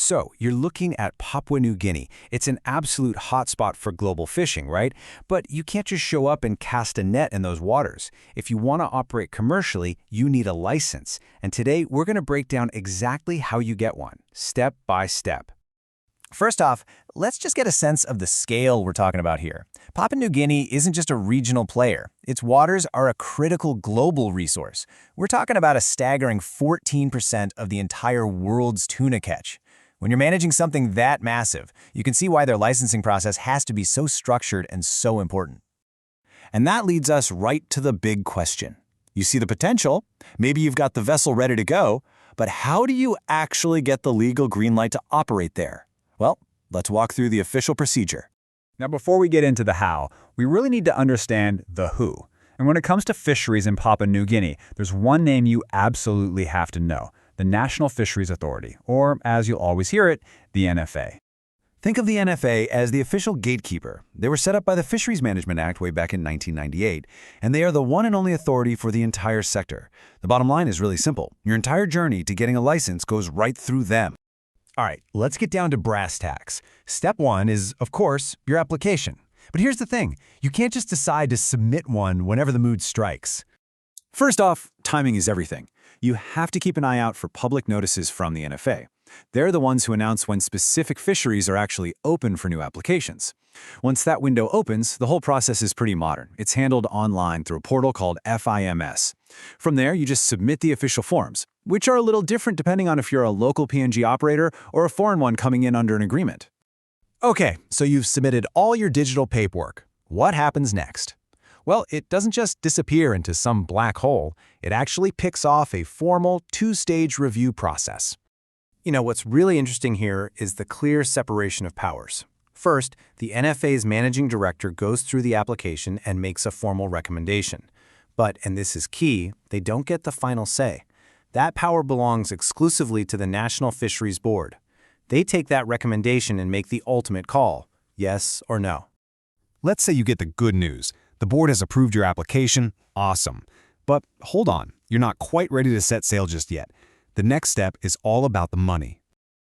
So, you're looking at Papua New Guinea. It's an absolute hotspot for global fishing, right? But you can't just show up and cast a net in those waters. If you want to operate commercially, you need a license. And today, we're going to break down exactly how you get one, step by step. First off, let's just get a sense of the scale we're talking about here. Papua New Guinea isn't just a regional player. Its waters are a critical global resource. We're talking about a staggering 14% of the entire world's tuna catch. When you're managing something that massive, you can see why their licensing process has to be so structured and so important. And that leads us right to the big question. You see the potential, maybe you've got the vessel ready to go, but how do you actually get the legal green light to operate there? Well, let's walk through the official procedure. Now, before we get into the how, we really need to understand the who. And when it comes to fisheries in Papua New Guinea, there's one name you absolutely have to know: the National Fisheries Authority, or as you'll always hear it, the NFA. Think of the NFA as the official gatekeeper. They were set up by the Fisheries Management Act way back in 1998, and they are the one and only authority for the entire sector. The bottom line is really simple. Your entire journey to getting a license goes right through them. All right, let's get down to brass tacks. Step one is, of course, your application. But here's the thing. You can't just decide to submit one whenever the mood strikes. First off, timing is everything. You have to keep an eye out for public notices from the NFA. They're the ones who announce when specific fisheries are actually open for new applications. Once that window opens, the whole process is pretty modern. It's handled online through a portal called FIMS. From there, you just submit the official forms, which are a little different depending on if you're a local PNG operator or a foreign one coming in under an agreement. Okay, so you've submitted all your digital paperwork. What happens next? Well, it doesn't just disappear into some black hole. It actually picks off a formal two-stage review process. You know, what's really interesting here is the clear separation of powers. First, the NFA's managing director goes through the application and makes a formal recommendation. But, and this is key, they don't get the final say. That power belongs exclusively to the National Fisheries Board. They take that recommendation and make the ultimate call, yes or no. Let's say you get the good news. The board has approved your application. Awesome. But hold on, you're not quite ready to set sail just yet. The next step is all about the money.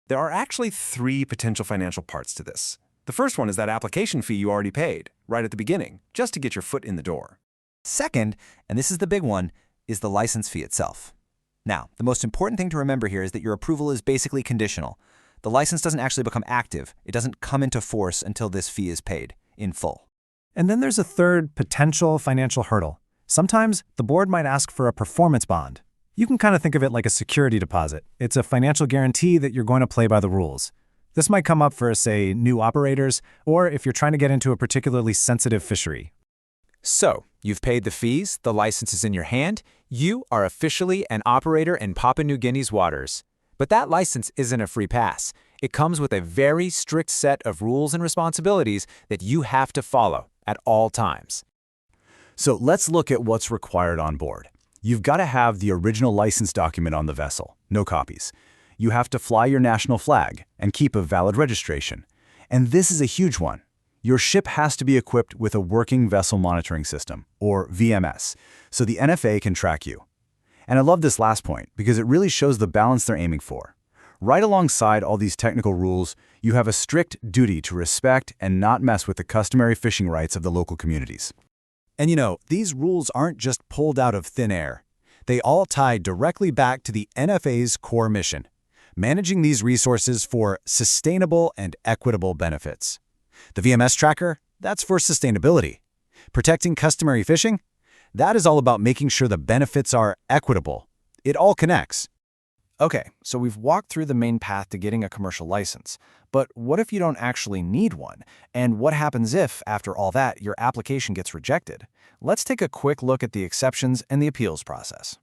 There are actually three potential financial parts to this. The first one is that application fee you already paid, right at the beginning, just to get your foot in the door. Second, and this is the big one, is the license fee itself. Now, the most important thing to remember here is that your approval is basically conditional. The license doesn't actually become active. It doesn't come into force until this fee is paid in full. And then there's a third potential financial hurdle. Sometimes the board might ask for a performance bond. You can kind of think of it like a security deposit. It's a financial guarantee that you're going to play by the rules. This might come up for, say, new operators, or if you're trying to get into a particularly sensitive fishery. So, you've paid the fees, the license is in your hand, you are officially an operator in Papua New Guinea's waters. But that license isn't a free pass. It comes with a very strict set of rules and responsibilities that you have to follow at all times. So let's look at what's required on board. You've got to have the original license document on the vessel, no copies. You have to fly your national flag and keep a valid registration. And this is a huge one. Your ship has to be equipped with a working vessel monitoring system, or VMS, so the NFA can track you. And I love this last point because it really shows the balance they're aiming for. Right alongside all these technical rules, you have a strict duty to respect and not mess with the customary fishing rights of the local communities. And you know, these rules aren't just pulled out of thin air. They all tie directly back to the NFA's core mission, managing these resources for sustainable and equitable benefits. The VMS tracker, that's for sustainability. Protecting customary fishing, that is all about making sure the benefits are equitable. It all connects. Okay, so we've walked through the main path to getting a commercial license. But what if you don't actually need one? And what happens if, after all that, your application gets rejected? Let's take a quick look at the exceptions and the appeals process.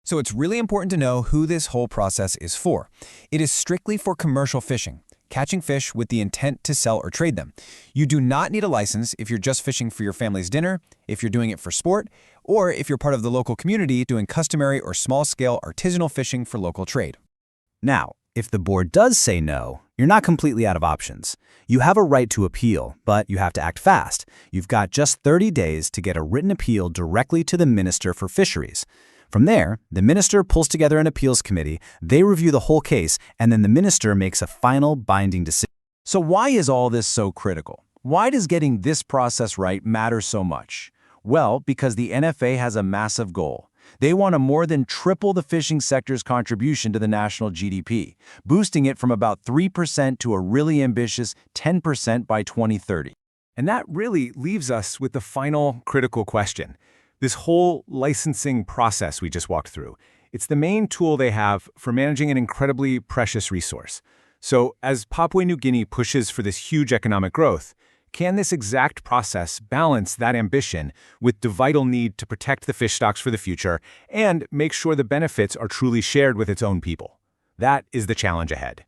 So it's really important to know who this whole process is for. It is strictly for commercial fishing, catching fish with the intent to sell or trade them. You do not need a license if you're just fishing for your family's dinner, if you're doing it for sport, or if you're part of the local community doing customary or small-scale artisanal fishing for local trade. Now, if the board does say no, you're not completely out of options. You have a right to appeal, but you have to act fast. You've got just 30 days to get a written appeal directly to the Minister for Fisheries. From there, the minister pulls together an appeals committee, they review the whole case, and then the minister makes a final binding decision. So why is all this so critical? Why does getting this process right matter so much? Well, because the NFA has a massive goal. They want to more than triple the fishing sector's contribution to the national GDP, boosting it from about 3% to a really ambitious 10% by 2030. And that really leaves us with the final critical question. This whole licensing process we just walked through, it's the main tool they have for managing an incredibly precious resource. So as Papua New Guinea pushes for this huge economic growth, can this exact process balance that ambition with the vital need to protect the fish stocks for the future and make sure the benefits are truly shared with its own people? That is the challenge ahead.